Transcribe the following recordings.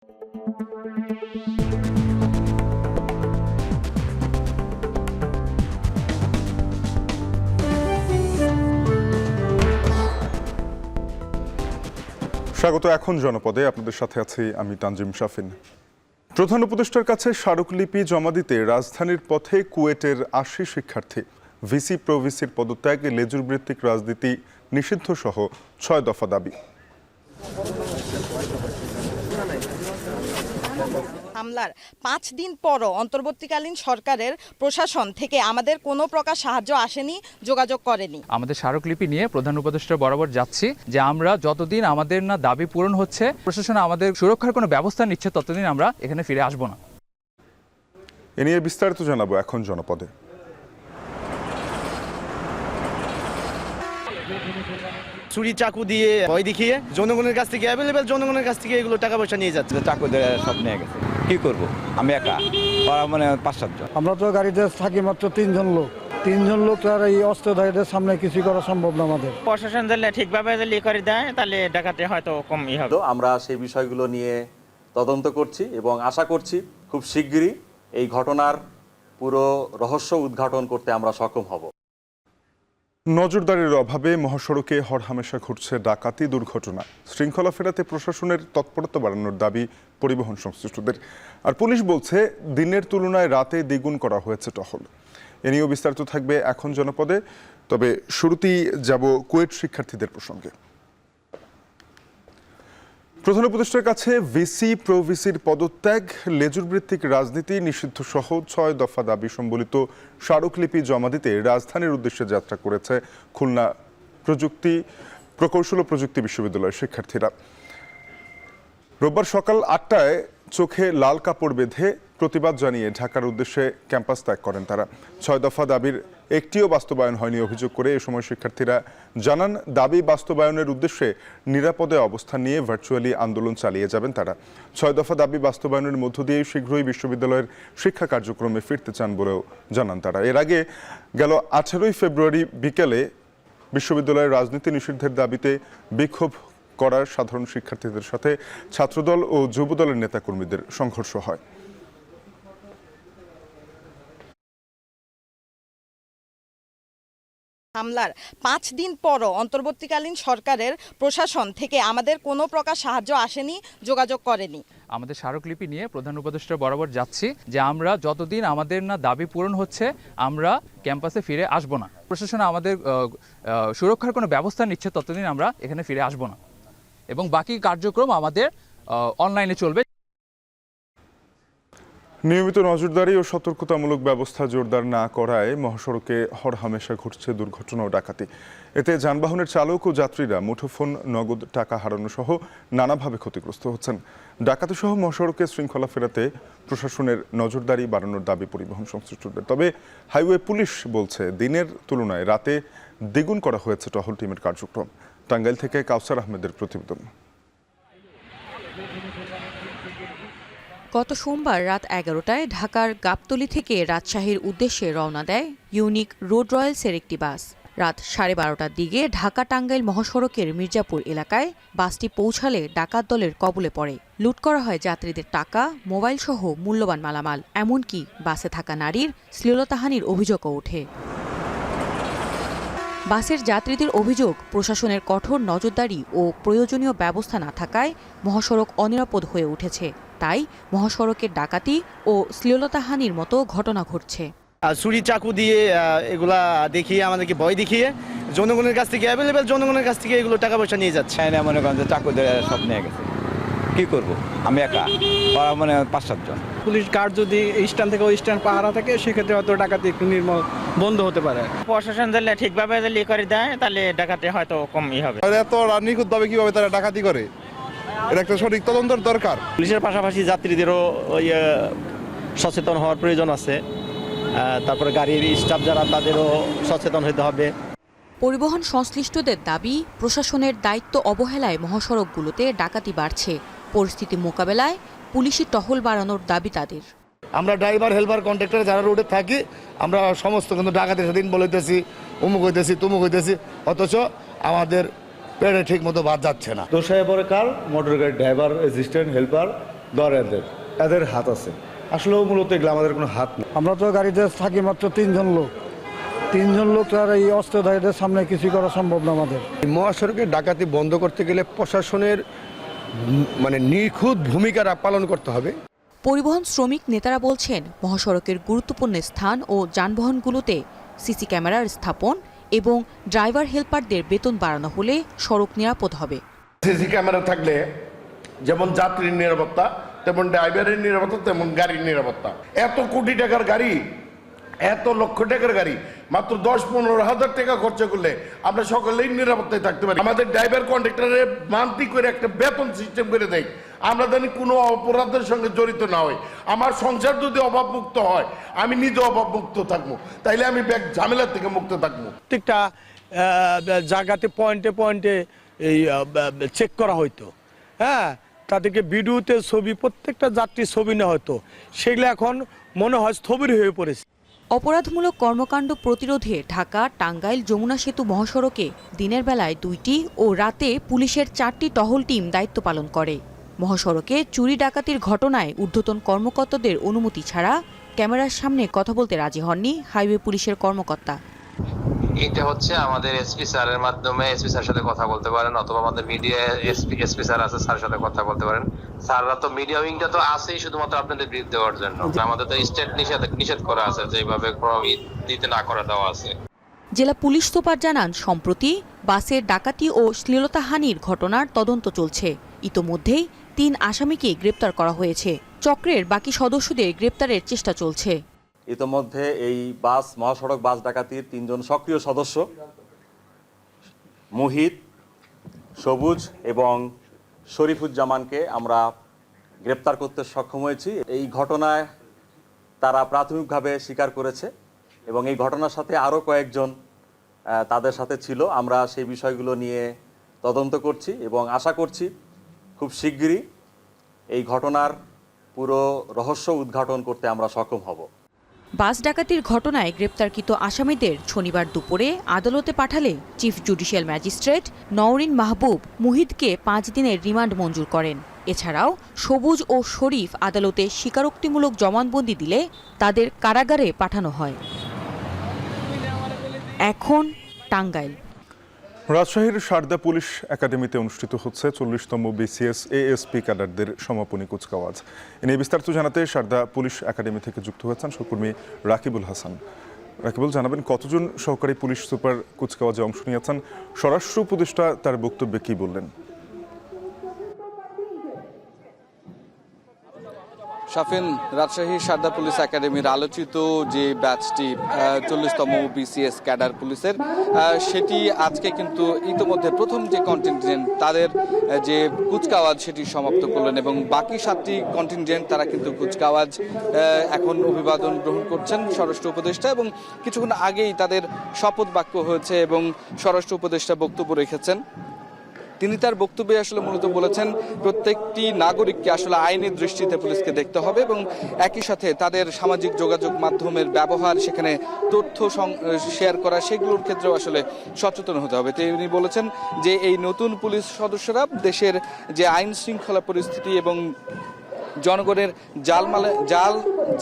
স্বাগত এখন জনপদে, আপনাদের সাথে আছি আমি তানজিম শাফিন। প্রধান উপদেষ্টার কাছে স্মারকলিপি জমা দিতে রাজধানীর পথে কুয়েটের ৮০ শিক্ষার্থী। ভিসি প্রভিসির পদত্যাগ, লেজুর ভিত্তিক রাজনীতি নিষিদ্ধ সহ ৬ দফা দাবি। হামলার ৫ দিন পরও অন্তর্বর্তীকালীন সরকারের প্রশাসন থেকে আমাদের কোনো প্রকার সাহায্য আসেনি, যোগাযোগ করেনি। আমাদের স্মারকলিপি নিয়ে প্রধান উপদেষ্টা বরাবর যাচ্ছি যে আমরা যতদিন আমাদের না দাবি পূরণ হচ্ছে, প্রশাসন আমাদের সুরক্ষার কোনো ব্যবস্থা নিচ্ছে, ততদিন আমরা এখানে ফিরে আসবো না। এ নিয়ে বিস্তারিত জানাবো এখন জনপদে। ছুরি চাকু দিয়ে ভয় দেখিয়ে জনগণের কাছ থেকে অ্যাভেলেবেল জনগণের কাছ থেকে এগুলো টাকা পয়সা নিয়ে যাচ্ছে। চাকু দিয়ে সব নিয়ে গেছে। কি করব, আমি একা, মানে ৫-৭ জন। আমরা তো গাড়িতে থাকি মাত্র ৩ জন লোক। ৩ জন লোক আর এই অস্ত্রধারীদের সামনে কিছু করা সম্ভব না আমাদের। প্রশাসন যদি ঠিকভাবে করে দেয় তাহলে ডাকাতি হয়তো কমই হবে। আমরা সেই বিষয়গুলো নিয়ে তদন্ত করছি এবং আশা করছি খুব শিগগিরই এই ঘটনার পুরো রহস্য উদ্ঘাটন করতে আমরা সক্ষম হব। নজরদারির অভাবে মহাসড়কে হরহামেশা ঘটছে ডাকাতি দুর্ঘটনা। শৃঙ্খলা ফেরাতে প্রশাসনের তৎপরতা বাড়ানোর দাবি পরিবহন সংশ্লিষ্টদের। আর পুলিশ বলছে দিনের তুলনায় রাতে দ্বিগুণ করা হয়েছে টহল। এ নিয়েও বিস্তারিত থাকবে এখন জনপদে। তবে শুরুতেই যাব কুয়েট শিক্ষার্থীদের প্রসঙ্গে। প্রধান উপদেষ্টার কাছে ভিসি প্রভিসির পদত্যাগ, লেজুর ভিত্তিক রাজনীতি নিষিদ্ধ সহ ৬ দফা দাবি সম্বলিত স্মারকলিপি জমা দিতে রাজধানীর উদ্দেশ্যে যাত্রা করেছে খুলনা প্রকৌশল ও প্রযুক্তি বিশ্ববিদ্যালয়ের শিক্ষার্থীরা। রোববার সকাল ৮টায় চোখে লাল কাপড় বেঁধে প্রতিবাদ জানিয়ে ঢাকার উদ্দেশ্যে ক্যাম্পাস ত্যাগ করেন তারা। ৬ দফা দাবির একটিও বাস্তবায়ন হয়নি অভিযোগ করে এ সময় শিক্ষার্থীরা জানান, দাবি বাস্তবায়নের উদ্দেশ্যে নিরাপদে অবস্থান নিয়ে ভার্চুয়ালি আন্দোলন চালিয়ে যাবেন তারা। ৬ দফা দাবি বাস্তবায়নের মধ্য দিয়ে শীঘ্রই বিশ্ববিদ্যালয়ের শিক্ষা কার্যক্রমে ফিরতে চান বলেও জানান তারা। এর আগে গেল 18 ফেব্রুয়ারি বিকেলে বিশ্ববিদ্যালয়ের রাজনীতি নিষিদ্ধের দাবিতে বিক্ষোভ করার সাধারণ শিক্ষার্থীদের সাথে ছাত্রদল ও যুবদলের নেতাকর্মীদের সংঘর্ষ হয়। হামলার ৫ দিন পরও অন্তর্বর্তীকালীন সরকারের প্রশাসন থেকে আমাদের কোনো প্রকার সাহায্য আসেনি, যোগাযোগ করেনি। আমাদের স্মারকলিপি নিয়ে প্রধান উপদেষ্টা বরাবর যাচ্ছি যে আমরা যতদিন আমাদের না দাবি পূরণ হচ্ছে, আমরা ক্যাম্পাসে ফিরে আসবো না। প্রশাসন আমাদের সুরক্ষার কোনো ব্যবস্থা নিচ্ছে, ততদিন আমরা এখানে ফিরে আসবো না এবং বাকি কার্যক্রম আমাদের অনলাইনে চলবে। নিয়মিত নজরদারি ও সতর্কতামূলক ব্যবস্থা জোরদার না করায় মহাসড়কে হরহামেশা ঘটছে দুর্ঘটনা ও ডাকাতি। এতে যানবাহনের চালক ও যাত্রীরা মুঠোফোন, নগদ টাকা হারানো সহ নানাভাবে ক্ষতিগ্রস্ত হচ্ছেন। ডাকাতি সহ মহাসড়কে শৃঙ্খলা ফেরাতে প্রশাসনের নজরদারি বাড়ানোর দাবি পরিবহন সংশ্লিষ্টদের। তবে হাইওয়ে পুলিশ বলছে দিনের তুলনায় রাতে দ্বিগুণ করা হয়েছে টহল টিমের কার্যক্রম। টাঙ্গাইল থেকে কাউসার আহমেদের প্রতিবেদন। গত সোমবার রাত ১১টায় ঢাকার গাবতলী থেকে রাজশাহীর উদ্দেশ্যে রওনা দেয় ইউনিক রোড রয়্যালসের একটি বাস। রাত 12:30টার দিকে ঢাকা টাঙ্গাইল মহাসড়কের মির্জাপুর এলাকায় বাসটি পৌঁছালে ডাকাত দলের কবলে পড়ে। লুট করা হয় যাত্রীদের টাকা, মোবাইল সহ মূল্যবান মালামাল। এমনকি বাসে থাকা নারীর শ্লীলতাহানির অভিযোগও ওঠে। বাসের যাত্রীদের অভিযোগ, প্রশাসনের কঠোর নজরদারি ও প্রয়োজনীয় ব্যবস্থা না থাকায় মহাসড়ক অনিরাপদ হয়ে উঠেছে। তাই মহাসড়কের ডাকাতি ও শ্লীলতাহানির মতো ঘটনা ঘটছে। ছুরি চাকু দিয়ে এগুলা দেখিয়ে আমাদেরকে ভয় দেখিয়ে জনগণের কাছ থেকে অ্যাভেলেবেল জনগণের কাছ থেকে এগুলো টাকা পয়সা নিয়ে যাচ্ছে। মনে করেন যে চাকু দিয়ে সব নিয়ে গেছে। কি করব, আমি একা, মানে ৫-৭ জন। পুলিশ গার্ড যদি স্ট্যান্ড থেকে ওই স্ট্যান্ড পাহারা থাকে, সেক্ষেত্রে হয়তো ডাকাতি একটু বন্ধ হতে পারে। প্রশাসন যদি ঠিকভাবে করে দেয় তাহলে ডাকাতি হয়তো কমই হবে। এত নিখুঁতভাবে কিভাবে তারা ডাকাতি করে, এটা একটা সঠিক তদন্তের দরকার। পুলিশের পাশাপাশি যাত্রীদেরও সচেতন হওয়ার প্রয়োজন আছে। তারপরে গাড়ির স্টাফ যারা, তাদেরও সচেতন হতে হবে। পরিবহন সংশ্লিষ্টদের দাবি, প্রশাসনের দায়িত্ব অবহেলায় মহাসড়কগুলোতে ডাকাতি বাড়ছে। পরিস্থিতি মোকাবেলায় পুলিশি টহল বাড়ানোর দাবি তাদের। আমরা ড্রাইভার, হেল্পার, কন্ট্রাক্টর যারা রোডে থাকি, আমরা সমস্ত কিন্তু ডাকাতের সাথে বলেতেছি, উমুক হইতেছি, তুমুক হইতেছি, অথচ আমাদের পেটে ঠিক মতো ভাত যাচ্ছে না। দোষায় পরে কার? মোটর গাড়ির ড্রাইভার, অ্যাসিস্ট্যান্ট, হেল্পার ধর এদের হাত আছে। আসলেও মূলত এগুলো আমাদের কোনো হাত নেই। আমরা তো গাড়িতে থাকি মাত্র 3 জন লোক। 3 জন লোক আর এই অস্ত্রধারীদের সামনে কিছু করা সম্ভব না আমাদের। মহাসড়কে ডাকাতি বন্ধ করতে গেলে প্রশাসনের মানে নিখুঁত ভূমিকা পালন করতে হবে। পরিবহন শ্রমিক নেতারা বলছেন, মহাসড়কের গুরুত্বপূর্ণ স্থান ও যানবাহনগুলোতে সিসি ক্যামেরার স্থাপন এবং ড্রাইভার হেল্পারদের বেতন বাড়ানো হলে সড়ক নিরাপদ হবে। সিসি ক্যামেরা থাকলে যেমন যাত্রীর নিরাপত্তা, তেমন ড্রাইভারের নিরাপত্তা, তেমন গাড়ির নিরাপত্তা। এত কোটি টাকার গাড়ি, এত লক্ষ টাকার গাড়ি মাত্র 10-15 হাজার টাকা খরচ করলে আমরা সকলেই নিরাপত্তায় থাকতে পারি। আমাদের ড্রাইভার কন্ডাক্টরের মান্থলি করে একটা বেতন সিস্টেম করে দেয়, আমরা জানি কোনো অপরাধের সঙ্গে জড়িত না হয়। আমার সংসার যদি অভাবমুক্ত হয়, আমি নিজে অভাবমুক্ত থাকবো, তাইলে আমি ঝামেলার থেকে মুক্ত থাকবো। প্রত্যেকটা জায়গাতে পয়েন্টে পয়েন্টে এই চেক করা হইতো, হ্যাঁ, তাদেরকে ভিডিওতে ছবি, প্রত্যেকটা যাত্রীর ছবি নেওয়া হতো। সেগুলো এখন মনে হয় স্থবির হয়ে পড়েছে। অপরাধমূলক কর্মকাণ্ড প্রতিরোধে ঢাকা টাঙ্গাইল যমুনা সেতু মহাসড়কে দিনের বেলায় 2টি ও রাতে পুলিশের 4টি টহল টিম দায়িত্ব পালন করে। মহাসড়কে চুরি ডাকাতির ঘটনায় ঊর্ধ্বতন কর্মকর্তাদের অনুমতি ছাড়া ক্যামেরার সামনে কথা বলতে রাজি হননি হাইওয়ে পুলিশের কর্মকর্তা। এটা হচ্ছে আমাদের এসপি স্যারের মাধ্যমে এসপি স্যারের সাথে কথা বলতে পারেন, অথবা আমাদের মিডিয়া এসপি স্যার আছে, স্যারের সাথে কথা বলতে পারেন। স্যাররা তো মিডিয়া উইংটা তো আছেই শুধুমাত্র আপনাদের ব্রিফ দেওয়ার জন্য। আমাদের তো স্টেট নিষেধ করা আছে, যেভাবে দিতে না করে দেওয়া আছে। জেলা পুলিশ সুপার জানান, সম্প্রতি বাসের ডাকাতি ও শ্লীলতাহানির ঘটনার তদন্ত চলছে। ইতোমধ্যেই 3 আসামিকে গ্রেপ্তার করা হয়েছে। চক্রের বাকি সদস্যদের গ্রেপ্তারের চেষ্টা চলছে। ইতোমধ্যে এই মহাসড়ক বাস ডাকাতির 3 জন সক্রিয় সদস্য মুহিত, সবুজ এবং শরীফুজ্জামানকে আমরা গ্রেপ্তার করতে সক্ষম হয়েছি। এই ঘটনায় তারা প্রাথমিকভাবে স্বীকার করেছে এবং এই ঘটনার সাথে আরও কয়েকজন তাদের সাথে ছিল। আমরা সেই বিষয়গুলো নিয়ে তদন্ত করছি এবং আশা করছি খুব শিগগিরই এই ঘটনার পুরো রহস্য উদ্ঘাটন করতে আমরা সক্ষম হব। বাস ডাকাতির ঘটনায় গ্রেপ্তারকৃত আসামিদের শনিবার দুপুরে আদালতে পাঠালে চিফ জুডিশিয়াল ম্যাজিস্ট্রেট নওরিন মাহবুব মুহিদকে 5 দিনের রিমান্ড মঞ্জুর করেন। এছাড়াও সবুজ ও শরীফ আদালতে স্বীকারোক্তিমূলক জবানবন্দি দিলে তাদের কারাগারে পাঠানো হয়। এখন টাঙ্গাইল। রাজশাহীর সারদা পুলিশ একাডেমিতে অনুষ্ঠিত হচ্ছে 40তম বিসিএস এএসপি ক্যাডারদের সমাপনী কুচকাওয়াজ। এ নিয়ে বিস্তারিত জানাতে সারদা পুলিশ একাডেমি থেকে যুক্ত হয়েছেন সহকর্মী রাকিবুল হাসান। রাকিবুল, জানাবেন কতজন সহকারী পুলিশ সুপার কুচকাওয়াজে অংশ নিয়েছেন? স্বরাষ্ট্র উপদেষ্টা তার বক্তব্যে কি বললেন? শাফিন, রাজশাহীর সারদা পুলিশ একাডেমির আলোচিত যে ব্যাচটি 40তম বিসিএস ক্যাডার পুলিশের, সেটি আজকে কিন্তু ইতিমধ্যে প্রথম যে কন্টিনজেন্ট তাদের যে কুচকাওয়াজ সেটি সমাপ্ত করলেন এবং বাকি 7টি কন্টিনজেন্ট তারা কিন্তু কুচকাওয়াজ এখন অভিবাদন গ্রহণ করছেন স্বরাষ্ট্র উপদেষ্টা, এবং কিছুক্ষণ আগেই তাদের শপথ বাক্য হয়েছে এবং স্বরাষ্ট্র উপদেষ্টা বক্তব্য রেখেছেন। তিনি তার বক্তব্যে আসলে মূলত বলেছেন প্রত্যেকটি নাগরিককে আসলে আইনের দৃষ্টিতে পুলিশকে দেখতে হবে এবং একই সাথে তাদের সামাজিক যোগাযোগ মাধ্যমের ব্যবহার, সেখানে তথ্য শেয়ার করা, সেগুলোর ক্ষেত্রেও আসলে সচেতন হতে হবে। তিনি বলেছেন যে এই নতুন পুলিশ সদস্যরা দেশের যে আইন শৃঙ্খলা পরিস্থিতি এবং জনগণের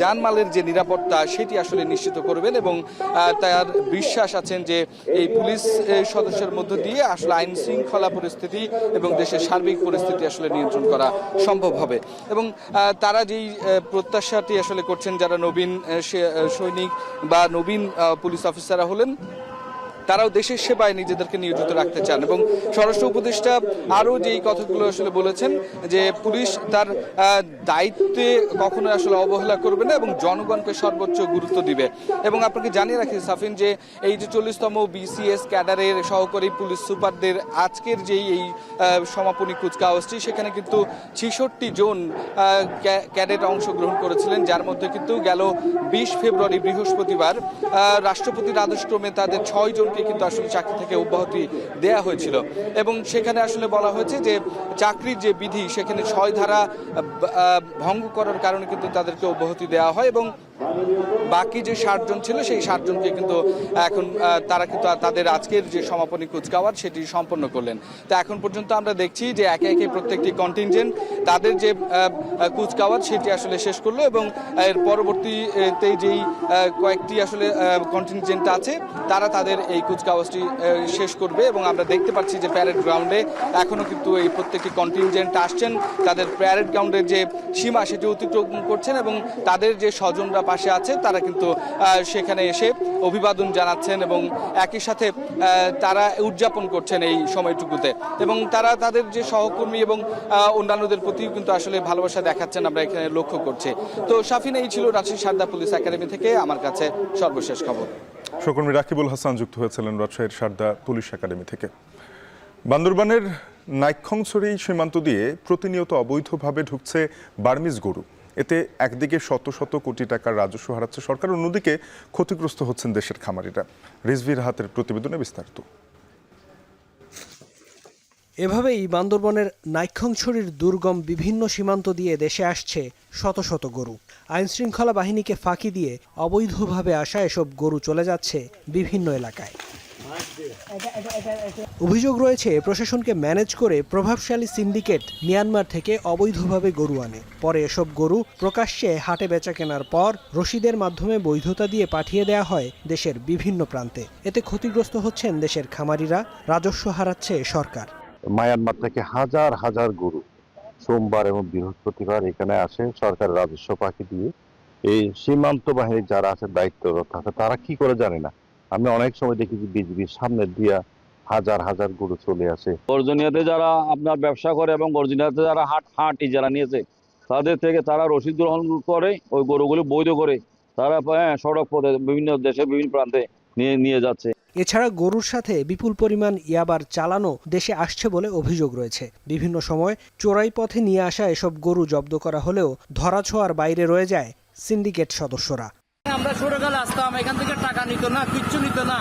জানমালের যে নিরাপত্তা সেটি আসলে নিশ্চিত করবেন এবং তার বিশ্বাস আছেন যে এই পুলিশ সদস্যের মধ্য দিয়ে আসলে আইন শৃঙ্খলা পরিস্থিতি এবং দেশের সার্বিক পরিস্থিতি আসলে নিয়ন্ত্রণ করা সম্ভব হবে। এবং তারা যেই প্রত্যাশাটি আসলে করছেন, যারা নবীন সৈনিক বা নবীন পুলিশ অফিসাররা হলেন, তারাও দেশের সেবায় নিজেদেরকে নিয়োজিত রাখতে চান। এবং স্বরাষ্ট্র উপদেষ্টা আরও যেই কথাগুলো আসলে বলেছেন যে পুলিশ তার দায়িত্বে কখনো আসলে অবহেলা করবে না এবং জনগণকে সর্বোচ্চ গুরুত্ব দিবে। এবং আপনাকে জানিয়ে রাখি সাফিন যে এই যে 40তম বিসিএস ক্যাডারের সহকারী পুলিশ সুপারদের আজকের যেই এই সমাপনী কুচকাওয়াজটি, সেখানে কিন্তু 66 জন ক্যাডেট অংশগ্রহণ করেছিলেন, যার মধ্যে কিন্তু গেল 20 ফেব্রুয়ারি বৃহস্পতিবার রাষ্ট্রপতির আদেশক্রমে তাদের 6 জনকে জনকে কিন্তু আসলে চাকরি থেকে অব্যাহতি দেয়া হয়েছিল এবং সেখানে আসলে বলা হয়েছে যে চাকরির যে বিধি সেখানে 6 ধারা ভঙ্গ করার কারণে কিন্তু তাদেরকে অব্যাহতি দেওয়া হয় এবং বাকি যে 60 জন ছিল সেই 60 জনকে কিন্তু এখন তারা কিন্তু তাদের আজকের যে সমাপনী কুচকাওয়াজ সেটি সম্পন্ন করলেন। তো এখন পর্যন্ত আমরা দেখছি যে একে একে প্রত্যেকটি কন্টিনজেন্ট তাদের যে কুচকাওয়াজ সেটি আসলে শেষ করলো এবং এর পরবর্তীতে যেই কয়েকটি আসলে কন্টিনজেন্ট আছে তারা তাদের এই কুচকাওয়াজটি শেষ করবে এবং আমরা দেখতে পাচ্ছি যে প্যারেড গ্রাউন্ডে এখনো কিন্তু এই প্রত্যেকটি কন্টিনজেন্ট আসছেন, তাদের প্যারেড গ্রাউন্ডের যে সীমা সেটি অতিক্রম করছেন এবং তাদের যে স্বজনরা পাশে আছে তারা কিন্তু সেখানে এসে অভিবাদন জানাচ্ছেন এবং একই সাথে তারা উদযাপন করছেন এই সময়টুকুতে এবং তারা তাদের যে সহকর্মী এবং অন্যান্যদের প্রতিও কিন্তু আসলে ভালোবাসা দেখাচ্ছেন আমরা এখানে লক্ষ্য করছি। তো শাফিন, এই ছিল রাজশাহী সারদা পুলিশ একাডেমি থেকে আমার কাছে সর্বশেষ খবর। সহকর্মী রাকিবুল হাসান যুক্ত হয়েছিলেন রাজশাহীর সারদা পুলিশ একাডেমি থেকে। বান্দরবানের নাইক্ষ্যংছড়ি সীমান্ত দিয়ে প্রতিনিয়ত অবৈধভাবে ঢুকছে বার্মিজ গরু। এতে একদিকে শত শত কোটি টাকার রাজস্ব হারাচ্ছে সরকার, অন্যদিকে ক্ষতিগ্রস্ত হচ্ছেন দেশের খামারিরা। রিজভির হাতের প্রতিবেদনে বিস্তারিত। এভাবেই বান্দরবনের নাইক্ষ্যংছড়ির দুর্গম বিভিন্ন সীমান্ত দিয়ে দেশে আসছে শত শত গরু। আইনশৃঙ্খলা বাহিনীকে ফাঁকি দিয়ে অবৈধভাবে আসা এসব গরু চলে যাচ্ছে বিভিন্ন এলাকায়। অভিযোগ রয়েছে প্রশাসনকে ম্যানেজ করে প্রভাবশালী সিন্ডিকেট মিয়ানমার থেকে অবৈধভাবে গরু আনে, পরে এসব গরু প্রকাশ্যে হাটে বেচা কেনার পর রসিদের মাধ্যমে বৈধতা দিয়ে পাঠিয়ে দেয়া হয় দেশের বিভিন্ন প্রান্তে। এতে ক্ষতিগ্রস্ত হচ্ছেন দেশের খামারিরা, রাজস্ব হারাচ্ছে সরকার। মায়ানমার থেকে হাজার হাজার গরু সোমবার এবং বৃহস্পতিবার এখানে আসে সরকারের রাজস্ব ফাঁকি দিয়ে। এই সীমান্ত বাহিনীর যারা আছে দায়িত্বরত আছে তারা কি করে জানে না। আমি অনেক সময় দেখি যে বিজিবির সামনে দিয়া হাজার হাজার গরু চলে আসে। অরিজিনাতে যারা আপনার ব্যবসা করে এবং অরিজিনাতে যারা হাট যারা নিয়েছে তাদের থেকে তারা রসিদ গ্রহণ করে ওই গরুগুলো বৈধ করে তারা সড়ক পথে বিভিন্ন দেশে বিভিন্ন প্রান্তে নিয়ে যাচ্ছে। এছাড়া গরুর সাথে বিপুল পরিমাণ ইয়াবার চালানো দেশে আসছে বলে অভিযোগ রয়েছে। বিভিন্ন সময় চোরাই পথে নিয়ে আসা এসব গরু জব্দ করা হলেও ধরাছোঁয়ার বাইরে রয়ে যায় সিন্ডিকেট সদস্যরা। আমরা ছোটকালে আসতাম, এখান থেকে টাকা নিত না, কিচ্ছু নিত না।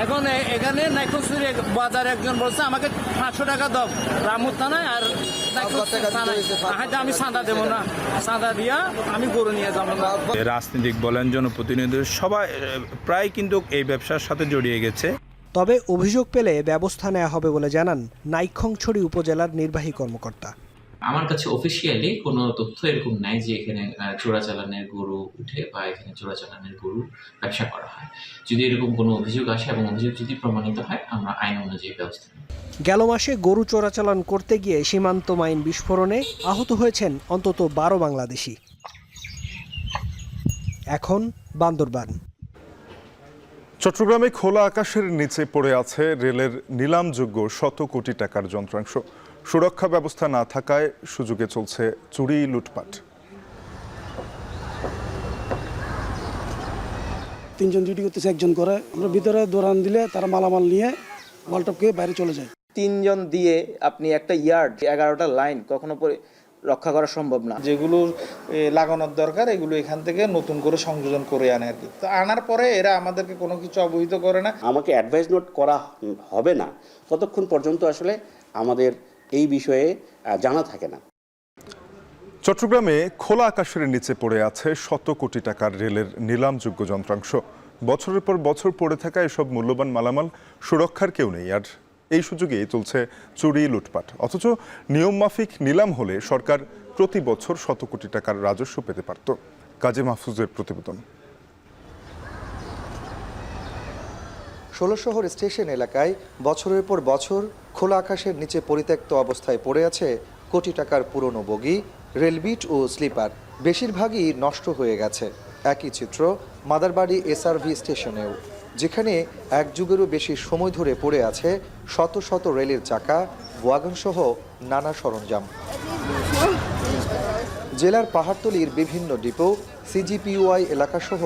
এখন এখানে নাইক্ষ্যংছড়ি বাজারে একজন বলছে আমাকে 500 টাকা দাও রামুর থানায়, আর আমি চাঁদা দেবো না, চাঁদা দিয়া আমি গরু নিয়ে যাবো না। রাজনীতিক বলেন, জনপ্রতিনিধি সবাই প্রায় কিন্তু এই ব্যবসার সাথে জড়িয়ে গেছে। তবে অভিযোগ পেলে ব্যবস্থা নেওয়া হবে বলে জানান নাইক্ষ্যংছড়ি উপজেলার নির্বাহী কর্মকর্তা। আমার কাছে অফিসিয়ালি কোনো তথ্য এরকম নাই যে এখানে চোরাচালানের গরু উঠে বা এখানে চোরাচালানের গরু ব্যবসা করা হয়। যদি এরকম কোনো অভিযোগ আসে এবং অভিযোগ যদি প্রমাণিত হয় আমরা আইন অনুযায়ী ব্যবস্থা নেব। গেল মাসে গরু চোরাচালান করতে গিয়ে সীমান্ত মাইন বিস্ফোরণে আহত হয়েছেন অন্তত 12 বাংলাদেশি। এখন বান্দরবান। চট্টগ্রামে খোলা আকাশের নিচে পড়ে আছে রেলের নিলামযোগ্য শত কোটি টাকার যন্ত্রাংশ। সুরক্ষা ব্যবস্থা না থাকায় সুযোগে চলছে চুরি, লুটপাট। 3 জন ডিউটি করতেছে, 1 জন করে। আমরা ভিতরে দৌড়ান দিলে তারা মালামাল নিয়ে ওয়ালটপকে বাইরে চলে যায়। 3 জন দিয়ে আপনি একটা ইয়ার্ড 11টা লাইন কখনো রক্ষা করা সম্ভব না। যেগুলো লাগানোর দরকার এগুলো এখান থেকে নতুন করে সংযোজন করে আনে আর কি। তো আনার পরে এরা আমাদেরকে কোনো কিছু অবহিত করে না। আমাকে অ্যাডভাইস নোট করা হবে না ততক্ষণ পর্যন্ত আসলে আমাদের এই বিষয়ে জানা থাকে না। চট্টগ্রামে খোলা আকাশের নিচে পড়ে আছে শত কোটি টাকার রেলের নিলামযোগ্য যন্ত্রাংশ। বছরের পর বছর পড়ে থাকা এসব মূল্যবান মালামাল সুরক্ষার কেউ নেই, আর এই সুযোগেই চলছে চুরি, লুটপাট। অথচ নিয়ম মাফিক নিলাম হলে সরকার প্রতি বছর শত কোটি টাকার রাজস্ব পেতে পারত। কাজী মাহফুজের প্রতিবেদন। 16 শহর স্টেশন এলাকায় বছরের পর বছর খোলা আকাশের নিচে পরিত্যক্ত অবস্থায় পড়ে আছে কোটি টাকার পুরনো বগি, রেলবিট ও স্লিপার। বেশিরভাগই নষ্ট হয়ে গেছে। একই চিত্র মাদারবাড়ি এসআরভি স্টেশনেও, যেখানে 1 যুগেরও বেশি সময় ধরে পড়ে আছে শত শত রেলের চাকা, ওয়াগন সহ নানা সরঞ্জাম। জেলার পাহাড়তলির বিভিন্ন ডিপো, সিজিপিওআই এলাকাসহ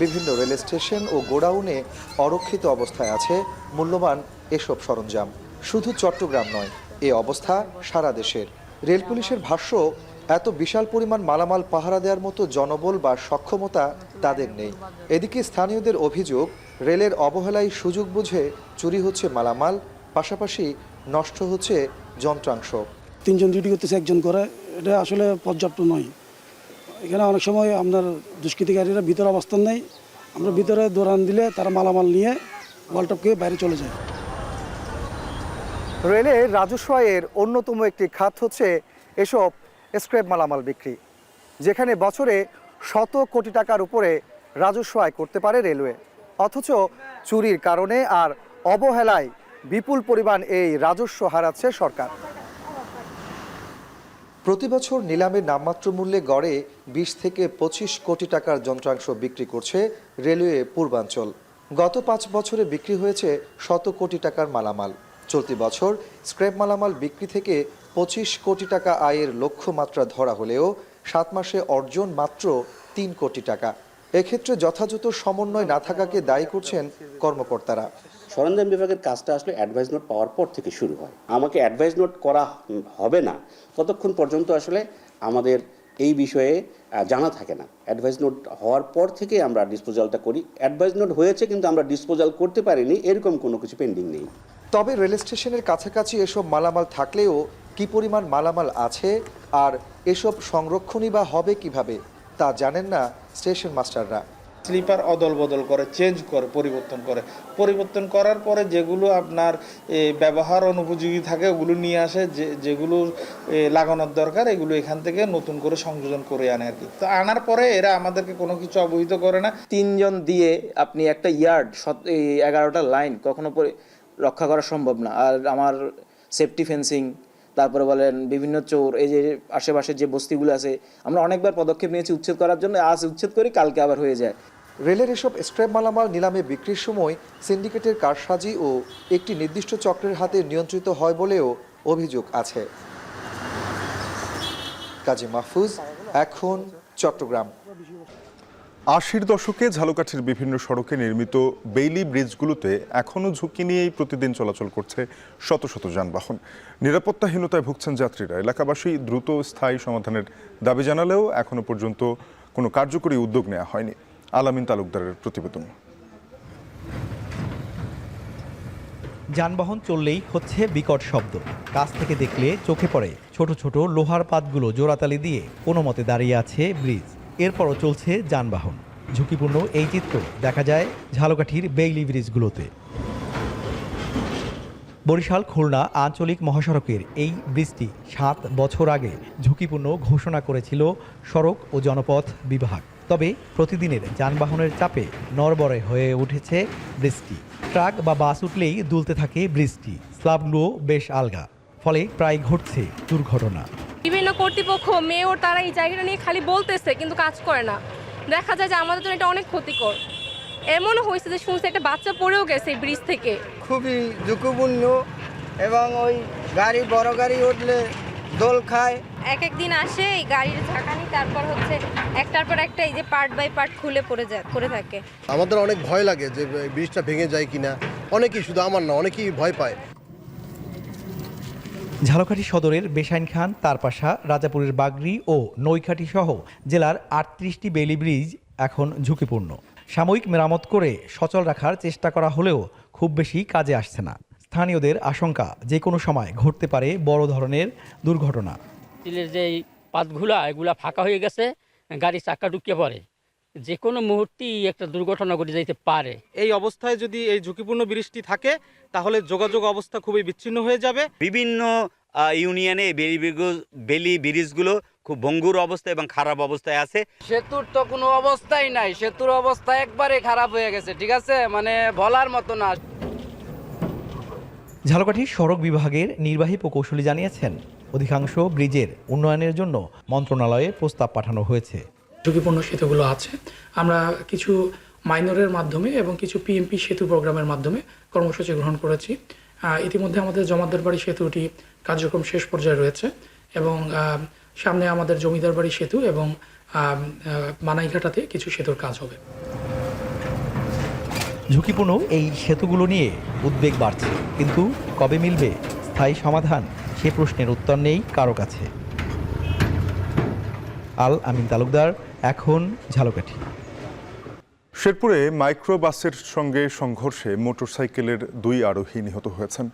বিভিন্ন রেল স্টেশন ও গোডাউনে অরক্ষিত অবস্থায় আছে মূল্যবান এসব সরঞ্জাম। শুধু চট্টগ্রাম নয়, এ অবস্থা সারা দেশের। রেল পুলিশের ভাষ্য, এত বিশাল পরিমাণ মালামাল পাহারা দেওয়ার মতো জনবল বা সক্ষমতা তাদের নেই। এদিকে স্থানীয়দের অভিযোগ, রেলের অবহেলায় সুযোগ বুঝে চুরি হচ্ছে মালামাল, পাশাপাশি নষ্ট হচ্ছে যন্ত্রাংশ। 3 জন ডিউটি করতেছে, 1 জন করে, এটা আসলে পর্যাপ্ত নয়। এখানে অনেক সময় আপনার দুষ্কৃতিকারীরা ভিতরে অবস্থান নেই, আমরা ভিতরে দৌড়ান দিলে তারা মালামাল নিয়ে ওয়ালটপকে বাইরে চলে যায়। রেলের রাজস্ব আয়ের অন্যতম একটি খাত হচ্ছে এসব স্ক্র্যাপ মালামাল বিক্রি, যেখানে বছরে শত কোটি টাকার উপরে রাজস্ব আয় করতে পারে রেলওয়ে। অথচ চুরির কারণে আর অবহেলায় বিপুল পরিমাণ এই রাজস্ব হারাচ্ছে সরকার। প্রতি বছর নিলামের নামমাত্র মূল্যে গড়ে 20 থেকে 25 কোটি টাকার যন্ত্রাংশ বিক্রি করছে রেলওয়ে পূর্বাঞ্চল। গত 5 বছরে বিক্রি হয়েছে শত কোটি টাকার মালামাল। চলতি বছর স্ক্র্যাপ মালামাল বিক্রি থেকে 25 কোটি টাকা আয়ের লক্ষ্যমাত্রা ধরা হলেও 7 মাসে অর্জন মাত্র 3 কোটি টাকা। এক্ষেত্রে যথাযথ সমন্বয় না থাকাকে দায়ী করছেন কর্মকর্তারা। সরঞ্জাম বিভাগের কাজটা আসলে অ্যাডভাইস নোট পাওয়ার পর থেকে শুরু হয়। আমাকে অ্যাডভাইস নোট করা হবে না ততক্ষণ পর্যন্ত আসলে আমাদের এই বিষয়ে জানা থাকে না। অ্যাডভাইস নোট হওয়ার পর থেকে আমরা ডিসপোজালটা করি। অ্যাডভাইস নোট হয়েছে কিন্তু আমরা ডিসপোজাল করতে পারিনি, এরকম কোনো কিছু পেন্ডিং নেই। তবে রেল স্টেশনের কাছাকাছি এসব মালামাল থাকলেও কি পরিমাণ মালামাল আছে আর এসব সংরক্ষণই বা হবে কিভাবে তা জানেন না স্টেশন মাস্টাররা। স্লিপার অদল বদল করে, চেঞ্জ করে, পরিবর্তন করার পরে যেগুলো আপনার ব্যবহার অনুপযোগী থাকে ওগুলো নিয়ে আসে, যেগুলো লাগানোর দরকার এগুলো এখান থেকে নতুন করে সংযোজন করে আনে আর কি। তো আনার পরে এরা আমাদেরকে কোনো কিছু অবহিত করে না। 3 জন দিয়ে আপনি একটা ইয়ার্ড 11টা লাইন কখনো রক্ষা করা সম্ভব না। আর আমার সেফটি ফেন্সিং, তারপরে বলেন বিভিন্ন চোর, এই যে আশেপাশে যে বস্তিগুলো আছে, আমরা অনেকবার পদক্ষেপ নিয়েছি উচ্ছেদ করার জন্য। আজ উচ্ছেদ করি, কালকে আবার হয়ে যায়। রেলের এসব স্ক্র্যাপ মালামাল নিলামে বিক্রির সময় সিন্ডিকেটের কারসাজি ও একটি নির্দিষ্ট চক্রের হাতে নিয়ন্ত্রিত হয় বলেও অভিযোগ আছে। কাজী মাহফুজ, এখন চট্টগ্রাম। 80-র দশকে ঝালকাঠির বিভিন্ন সড়কে নির্মিত বেইলি ব্রিজগুলোতে এখনও ঝুঁকি নিয়েই প্রতিদিন চলাচল করছে শত শত যানবাহন। নিরাপত্তাহীনতায় ভুগছেন যাত্রীরা। এলাকাবাসী দ্রুত স্থায়ী সমাধানের দাবি জানালেও এখনও পর্যন্ত কোনো কার্যকরী উদ্যোগ নেওয়া হয়নি। আলামিন তালুকদারের প্রতিবেদন। যানবাহন চললেই হচ্ছে বিকট শব্দ। কাছ থেকে দেখলে চোখে পড়ে ছোট ছোট লোহার পাতগুলো জোড়াতালি দিয়ে কোনো মতে দাঁড়িয়ে আছে ব্রিজ। এরপরও চলছে যানবাহন। ঝুঁকিপূর্ণ এই চিত্র দেখা যায় ঝালকাঠির বেইলি ব্রিজগুলোতে। বরিশাল খুলনা আঞ্চলিক মহাসড়কের এই ব্রিজটি 7 বছর আগে ঝুঁকিপূর্ণ ঘোষণা করেছিল সড়ক ও জনপথ বিভাগ। তবে প্রতিদিনের যানবাহনের চাপে নড়বড়ে হয়ে উঠেছে ব্রিজটি। ট্রাক বা বাস উঠলেই দুলতে থাকে ব্রিজটি। স্ল্যাবগুলো বেশ আলগা, ফলে প্রায় ঘটছে দুর্ঘটনা। বিভিন্ন কর্তৃপক্ষ, মেয়র, তারা এই জায়গাটা নিয়ে খালি বলতেছে কিন্তু কাজ করে না। দেখা যায় যে আমাদের জন্য এটা অনেক ক্ষতিকর। এমনও হয়েছে যে শুনছে একটা বাচ্চা পড়েও গেছে এই ব্রিজ থেকে। খুবই ঝুঁকিপূর্ণ এবং ওই গাড়ি, বড় গাড়ি উঠলে দোল খায়। এক দিন আসে এই গাড়ির ঝাঁকানি, তারপর হচ্ছে একটার পর একটা এই যে পার্ট বাই পার্ট খুলে পড়ে থাকে। আমাদের অনেক ভয় লাগে যে ব্রিজটা ভেঙে যায় কিনা। অনেকেই, শুধু আমার না, অনেকেই ভয় পায়। ঝালকাঠি সদরের বেসাইন খান, তারপাশা, রাজাপুরের বাগরি ও নৈখাটি সহ জেলার 38টি বেইলি ব্রিজ এখন ঝুঁকিপূর্ণ। সাময়িক মেরামত করে সচল রাখার চেষ্টা করা হলেও খুব বেশি কাজে আসছে না। স্থানীয়দের আশঙ্কা যে কোনো সময় ঘটতে পারে বড় ধরনের দুর্ঘটনা। স্টিলের যে পাতগুলা এগুলা ফাঁকা হয়ে গেছে, গাড়ি চাকা ঢুকে পড়ে, যে কোনো মুহূর্তেই একটা দুর্ঘটনা ঘটে যেতে পারে। এই অবস্থায় যদি এই ঝুঁকিপূর্ণ ব্রিজটি থাকে তাহলে যোগাযোগ অবস্থা খুবই বিচ্ছিন্ন হয়ে যাবে। বিভিন্ন ইউনিয়নে বেলি ব্রিজগুলো খুব ভঙ্গুর অবস্থা এবং খারাপ অবস্থায় আছে। সেতুর তো কোনো অবস্থাই নাই, সেতুর অবস্থা একবারে খারাপ হয়ে গেছে, ঠিক আছে, মানে বলার মতো না। ঝালকাঠি সড়ক বিভাগের নির্বাহী প্রকৌশলী জানিয়েছেন, অধিকাংশ ব্রিজের উন্নয়নের জন্য মন্ত্রণালয়ে প্রস্তাব পাঠানো হয়েছে। ঝুঁকিপূর্ণ সেতুগুলো আছে, আমরা কিছু মাইনরের মাধ্যমে এবং কিছু পিএমপি সেতু প্রোগ্রামের মাধ্যমে কর্মসূচি গ্রহণ করেছি। ইতিমধ্যে আমাদের জমাদ্দার বাড়ি সেতুটি কার্যক্রম শেষ পর্যায়ে রয়েছে এবং সামনে আমাদের জমিদার বাড়ি সেতু এবং মানাইঘাটাতে কিছু সেতুর কাজ হবে। ঝুঁকিপূর্ণ এই সেতুগুলো নিয়ে উদ্বেগ বাড়ছে, কিন্তু কবে মিলবে স্থায়ী সমাধান সে প্রশ্নের উত্তর নেই কারো কাছে। আল আমিন তালুকদার, এখন ঝালকাঠি। শেরপুরে মাইক্রোবাসের সঙ্গে সংঘর্ষে মোটরসাইকেলের 2 আরোহী নিহত হয়েছেন।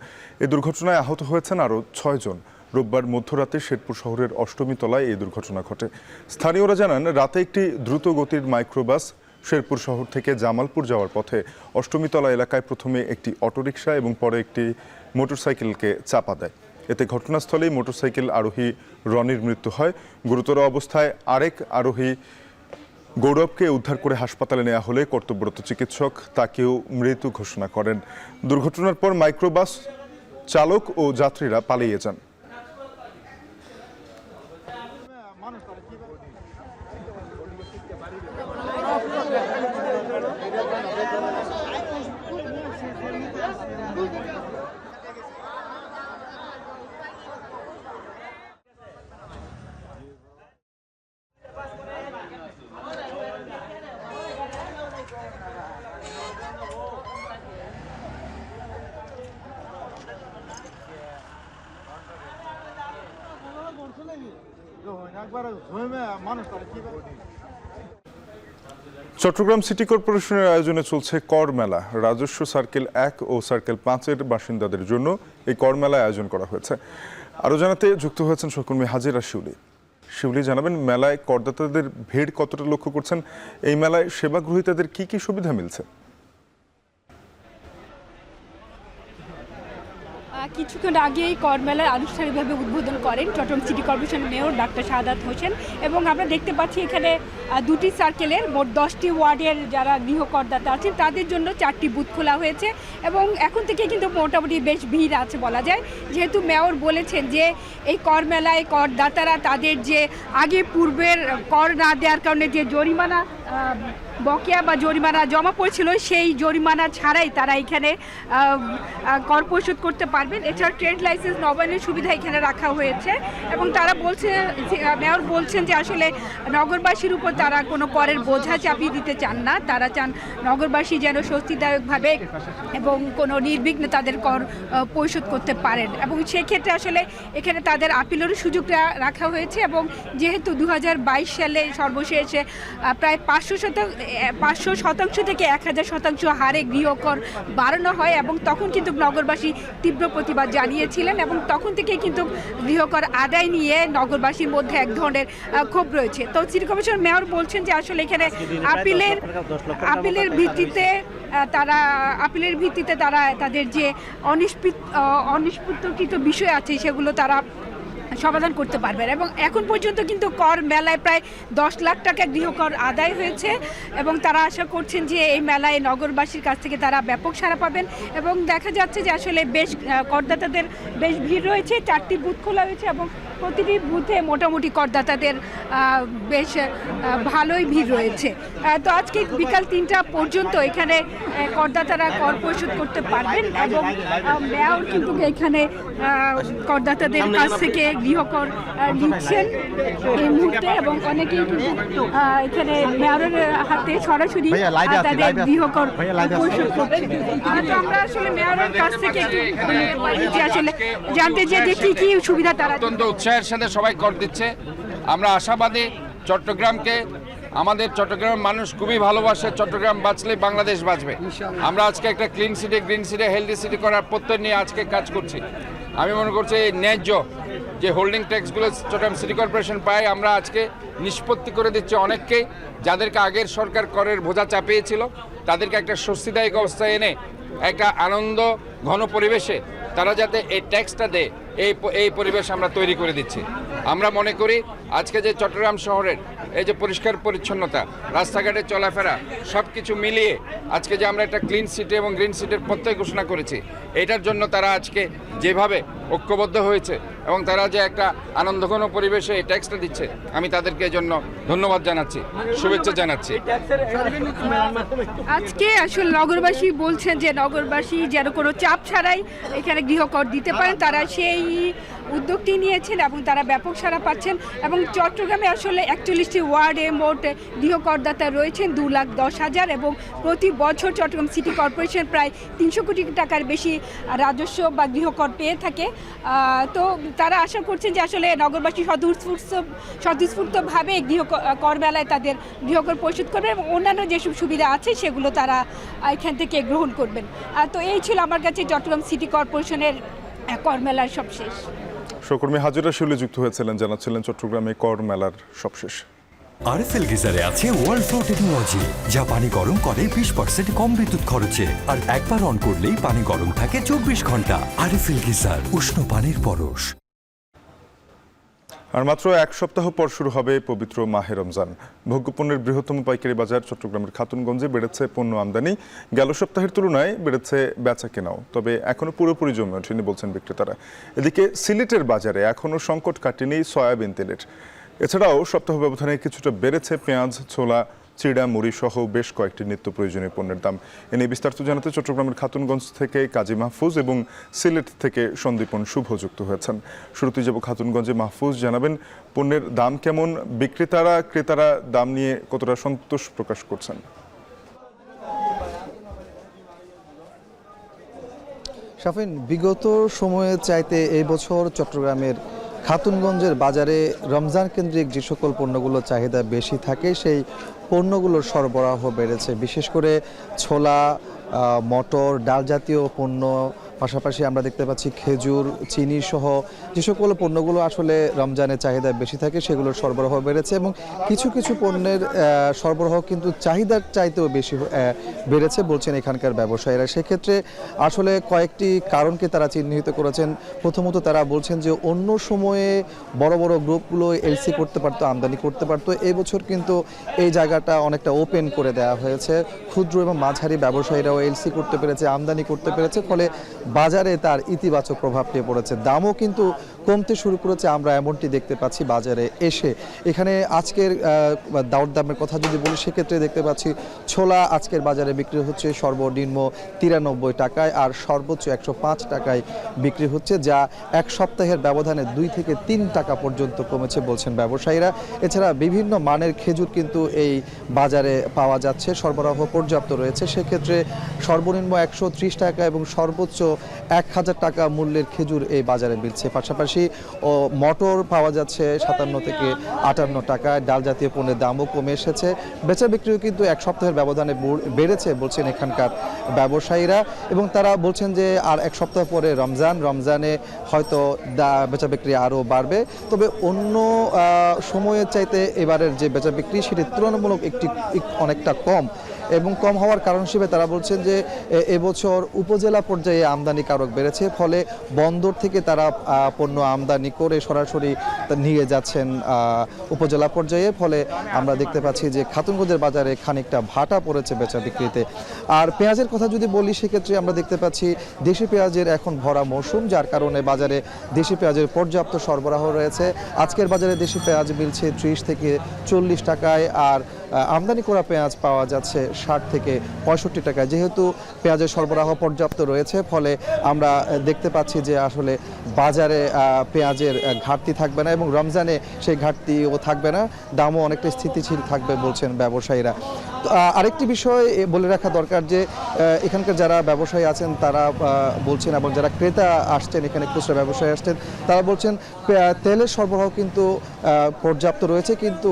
এই দুর্ঘটনায় আহত হয়েছেন আরও 6 জন। রোববার মধ্যরাতে শেরপুর শহরের অষ্টমী তলায় এই দুর্ঘটনা ঘটে। স্থানীয়রা জানান, রাতে একটি দ্রুত গতির মাইক্রোবাস শেরপুর শহর থেকে জামালপুর যাওয়ার পথে অষ্টমীতলা এলাকায় প্রথমে একটি অটোরিকশা এবং পরে একটি মোটরসাইকেলকে চাপা দেয়। এতে ঘটনাস্থলেই মোটরসাইকেল আরোহী রনির মৃত্যু হয়। গুরুতর অবস্থায় আরেক আরোহী গৌরবকে উদ্ধার করে হাসপাতালে নেওয়া হলে কর্তব্যরত চিকিৎসক তাকেও মৃত ঘোষণা করেন। দুর্ঘটনার পর মাইক্রোবাস চালক ও যাত্রীরা পালিয়ে যান। চট্টগ্রাম সিটি কর্পোরেশনের আয়োজনে চলছে কর মেলা। রাজস্ব সার্কেল 1 ও সার্কেল 5-এর বাসিন্দাদের জন্য এই কর মেলায় আয়োজন করা হয়েছে। আরও জানাতে যুক্ত হয়েছেন সহকর্মী হাজিরা শিউলি। শিউলি, জানাবেন মেলায় করদাতাদের ভিড় কতটা লক্ষ্য করছেন? এই মেলায় সেবা গ্রহীতাদের কি কি সুবিধা মিলছে? কিছুক্ষণ আগেই কর মেলার আনুষ্ঠানিকভাবে উদ্বোধন করেন চট্টগ্রাম সিটি কর্পোরেশনের মেয়র ডাক্তার শাহাদাত হোসেন। এবং আমরা দেখতে পাচ্ছি এখানে 2টি সার্কেলের মোট 10টি ওয়ার্ডের যারা গৃহ করদাতা আছেন তাদের জন্য 4টি বুথ খোলা হয়েছে এবং এখন থেকে কিন্তু মোটামুটি বেশ ভিড় আছে বলা যায়। যেহেতু মেয়র বলেছেন যে এই কর মেলায় করদাতারা তাদের যে আগে পূর্বের কর না দেওয়ার কারণে যে জরিমানা বকেয়া বা জরিমানা জমা পড়ছিল সেই জরিমানা ছাড়াই তারা এখানে কর পরিশোধ করতে পারবেন। এছাড়া ট্রেড লাইসেন্স নবায়নের সুবিধা এখানে রাখা হয়েছে এবং তারা বলছেন, মেয়র বলছেন যে আসলে নগরবাসীর উপর তারা কোনো করের বোঝা চাপিয়ে দিতে চান না। তারা চান নগরবাসী যেন স্বস্তিদায়কভাবে এবং কোনো নির্বিঘ্নে তাদের কর পরিশোধ করতে পারেন এবং সেক্ষেত্রে আসলে এখানে তাদের আপিলেরও সুযোগটা রাখা হয়েছে। এবং যেহেতু 2022 সালে সর্বশেষ প্রায় 500% থেকে 1000% হারে গৃহকর বাড়ানো হয় এবং তখন কিন্তু নগরবাসী তীব্র প্রতিবাদ জানিয়েছিলেন এবং তখন থেকে কিন্তু গৃহকর আদায় নিয়ে নগরবাসীর মধ্যে এক ধরনের ক্ষোভ রয়েছে। তো সিটি কর্পোরেশন মেয়র বলছেন যে আসলে এখানে আপিলের ভিত্তিতে তারা তাদের যে অনিষ্পত্তিকৃত বিষয় আছে সেগুলো তারা সমাধান করতে পারবেন। এবং এখন পর্যন্ত কিন্তু কর মেলায় প্রায় 10 লাখ টাকা গৃহকর আদায় হয়েছে এবং তারা আশা করছেন যে এই মেলায় নগরবাসীর কাছ থেকে তারা ব্যাপক সাড়া পাবেন এবং দেখা যাচ্ছে যে আসলে বেশ করদাতাদের বেশ ভিড় রয়েছে। 4টি বুথ খোলা হয়েছে এবং প্রতিটি বুথে মোটামুটি করদাতাদের বেশ ভালোই ভিড় রয়েছে। তো আজকে বিকাল 3টা পর্যন্ত এখানে করদাতারা কর পরিশোধ করতে পারবেন এবং মেয়র কিন্তু এখানে করদাতাদের কাছ থেকে গৃহকর নিচ্ছেন এই মুহূর্তে এবং অনেকেই কিন্তু এখানে মেয়রের হাতে সরাসরি তাদের গৃহকর পরিশোধ করছেন। তো আমরা আসলে মেয়রের কাছ থেকে একটু আসলে জানতে চাই যে কি কি সুবিধা তারা অত্যন্ত উৎসাহের সাথে সবাই কর দিচ্ছে। আমরা আশাবাদী চট্টগ্রামকে, আমাদের চট্টগ্রামের মানুষ খুবই ভালোবাসে। চট্টগ্রাম বাঁচলে বাংলাদেশ বাঁচবে। আমরা আজকে একটা clean city, green city, healthy city করার প্রত্যয় নিয়ে আজকে কাজ করছি। আমি মনে করছি এই ন্যায্য যে হোল্ডিং ট্যাক্সগুলো চট্টগ্রাম সিটি কর্পোরেশন পায় আমরা আজকে নিষ্পত্তি করে দিচ্ছি অনেককেই। যাদেরকে আগের সরকার করের বোঝা চাপিয়েছিল তাদেরকে একটা স্বস্তিদায়ক অবস্থায় এনে একটা আনন্দ ঘন পরিবেশে তারা যাতে এই ট্যাক্সটা দেয় এই পরিবেশ আমরা তৈরি করে দিচ্ছি। আমরা মনে করি আজকে যে চট্টগ্রাম শহরের এই যে পরিষ্কার পরিচ্ছন্নতা, রাস্তাঘাটে চলাফেরা সব কিছু মিলিয়ে আজকে যে আমরা একটা ক্লিন সিটি এবং গ্রিন সিটির প্রত্যয় ঘোষণা করেছি, এটার জন্য তারা আজকে যেভাবে ঐক্যবদ্ধ হয়েছে এবং তারা যে একটা আনন্দঘন পরিবেশে এই ট্যাক্সটা দিচ্ছে, আমি তাদেরকে জন্য ধন্যবাদ জানাচ্ছি, শুভেচ্ছা জানাচ্ছি। আজকে আসলে নগরবাসী বলছেন যে নগরবাসী যেন কোনো চাপ ছাড়াই এখানে গৃহকর দিতে পারেন। তারা সেই উদ্যোগটি নিয়েছেন এবং তারা ব্যাপক সাড়া পাচ্ছেন। এবং চট্টগ্রামে আসলে 41টি ওয়ার্ডে মোট গৃহকরদাতা রয়েছেন 2,10,000 এবং প্রতি বছর চট্টগ্রাম সিটি কর্পোরেশন প্রায় 300 কোটি টাকার বেশি রাজস্ব বা গৃহকর পেয়ে থাকে। তো তারা আশা করছেন যে আসলে নগরবাসী স্বতঃস্ফূর্তভাবে গৃহকর মেলায় তাদের গৃহকর পরিশোধ করবে এবং অন্যান্য যেসব সুবিধা আছে সেগুলো তারা এখান থেকে গ্রহণ করবেন। তো এই ছিল আমার কাছে চট্টগ্রাম সিটি কর্পোরেশনের কর মেলার সবশেষ। সহকর্মী হাজিরা শিউলি যুক্ত হয়েছিলেন, জানাচ্ছিলেন চট্টগ্রামে কর মেলার সবশেষ। আরএফএল গিজারে আছে ওয়ার্ল্ড ফ্লো টেকনোলজি, যা পানি গরম করে 20% কম বিদ্যুৎ খরচে, আর একবার অন করলেই পানি গরম থাকে 24 ঘন্টা। আরএফএল গিজার, উষ্ণ পানির পরশ। আর মাত্র এক সপ্তাহ পর শুরু হবে পবিত্র মাহে রমজান। ভোগ্যপণ্যের বৃহত্তম পাইকারি বাজার চট্টগ্রামের খাতুনগঞ্জে বেড়েছে পণ্য আমদানি, গেল সপ্তাহের তুলনায় বেড়েছে বেচা কেনাও, তবে এখনো পুরোপুরি জমে ওঠেনি বলছেন বিক্রেতারা। এদিকে সিলেটের বাজারে এখনো সংকট কাটেনি সয়াবিন তেলের। এছাড়াও সপ্তাহ ব্যবধানে কিছুটা বেড়েছে পেঁয়াজ, ছোলা, চিড়া, মুড়ি সহ বেশ কয়েকটি নিত্য প্রয়োজনীয় পণ্যের দাম। এ নিয়ে বিস্তারিত জানাতে চট্টগ্রামের খাতুনগঞ্জ থেকে কাজী মাহফুজ এবং সিলেট থেকে সন্দীপন শুভ যুক্ত হয়েছেন। শুরুতেই যাব খাতুনগঞ্জে। মাহফুজ, জানাবেন পণ্যের দাম কেমন, ক্রেতারা দাম নিয়ে কতটা সন্তোষ প্রকাশ করছেন? শাফিন, বিগত সময়ের চাইতে এই বছর চট্টগ্রামের খাতুনগঞ্জের বাজারে রমজান কেন্দ্রিক যে সকল পণ্যগুলোর চাহিদা বেশি থাকে সেই পণ্যগুলোর সরবরাহ বেড়েছে। বিশেষ করে ছোলা, মটর, ডাল জাতীয় পণ্য, পাশাপাশি আমরা দেখতে পাচ্ছি খেজুর, চিনি সহ যে সকল পণ্যগুলো আসলে রমজানের চাহিদা বেশি থাকে সেগুলোর সরবরাহ বেড়েছে এবং কিছু কিছু পণ্যের সরবরাহ কিন্তু চাহিদার চাইতেও বেশি বেড়েছে বলছেন এখানকার ব্যবসায়ীরা। সেক্ষেত্রে আসলে কয়েকটি কারণকে তারা চিহ্নিত করেছেন। প্রথমত তারা বলছেন যে অন্য সময়ে বড় বড় গ্রুপগুলো এলসি করতে পারতো, আমদানি করতে পারতো, এই বছর কিন্তু এই জায়গাটা অনেকটা ওপেন করে দেওয়া হয়েছে। ক্ষুদ্র এবং মাঝারি ব্যবসায়ীরাও এলসি করতে পেরেছে, আমদানি করতে পেরেছে, ফলে বাজারে তার ইতিবাচক প্রভাব পেয়ে পড়েছে। দামও কিন্তু কমতে শুরু করেছে, আমরা এমনটি দেখতে পাচ্ছি বাজারে এসে। এখানে আজকের দামের কথা যদি বলি সেক্ষেত্রে দেখতে পাচ্ছি ছোলা আজকের বাজারে বিক্রি হচ্ছে সর্বনিম্ন 93 টাকায় আর সর্বোচ্চ 105 টাকায় বিক্রি হচ্ছে, যা এক সপ্তাহের ব্যবধানে 2 থেকে 3 টাকা পর্যন্ত কমেছে বলছেন ব্যবসায়ীরা। এছাড়া বিভিন্ন মানের খেজুর কিন্তু এই বাজারে পাওয়া যাচ্ছে, সরবরাহ পর্যাপ্ত রয়েছে। সেক্ষেত্রে সর্বনিম্ন 130 টাকা এবং সর্বোচ্চ 1000 টাকা মূল্যের খেজুর এই বাজারে মিলছে। পাশাপাশি মটর পাওয়া যাচ্ছে 57 থেকে 58 টাকায়। ডাল জাতীয় পণ্যের দামও কমে এসেছে, বেচা বিক্রিও কিন্তু এক সপ্তাহের ব্যবধানে বেড়েছে বলছেন এখানকার ব্যবসায়ীরা। এবং তারা বলছেন যে আর এক সপ্তাহ পরে রমজানে হয়তো বেচা বিক্রি আরও বাড়বে, তবে অন্য সময়ের চাইতে এবারের যে বেচা বিক্রি সেটি তুলনামূলক অনেকটা কম। এবং কম হওয়ার কারণ হিসেবে তারা বলছেন যে এবছর উপজেলা পর্যায়ে আমদানিকারক বেড়েছে, ফলে বন্দর থেকে তারা পণ্য আমদানি করে সরাসরি নিয়ে যাচ্ছেন উপজেলা পর্যায়ে। ফলে আমরা দেখতে পাচ্ছি যে খাতুনগঞ্জের বাজারে খানিকটা ভাটা পড়েছে বেচা বিক্রিতে। আর পেঁয়াজের কথা যদি বলি সেক্ষেত্রে আমরা দেখতে পাচ্ছি দেশি পেঁয়াজের এখন ভরা মৌসুম, যার কারণে বাজারে দেশি পেঁয়াজের পর্যাপ্ত সরবরাহ রয়েছে। আজকের বাজারে দেশি পেঁয়াজ মিলছে 30 থেকে 40 টাকায়, আর আমদানি করা পেঁয়াজ পাওয়া যাচ্ছে 60 থেকে 65 টাকায়। যেহেতু পেঁয়াজের সরবরাহ পর্যাপ্ত রয়েছে, ফলে আমরা দেখতে পাচ্ছি যে আসলে বাজারে পেঁয়াজের ঘাটতি থাকবে না এবং রমজানে সেই ঘাটতিও থাকবে না, দামও অনেকটা স্থিতিশীল থাকবে বলছেন ব্যবসায়ীরা। আরেকটি বিষয় বলে রাখা দরকার যে এখানকার যারা ব্যবসায়ী আছেন তারা বলছেন এবং যারা ক্রেতা আসছেন, এখানে খুচরা ব্যবসায়ী আসছেন, তারা বলছেন তেলের সরবরাহ কিন্তু পর্যাপ্ত রয়েছে, কিন্তু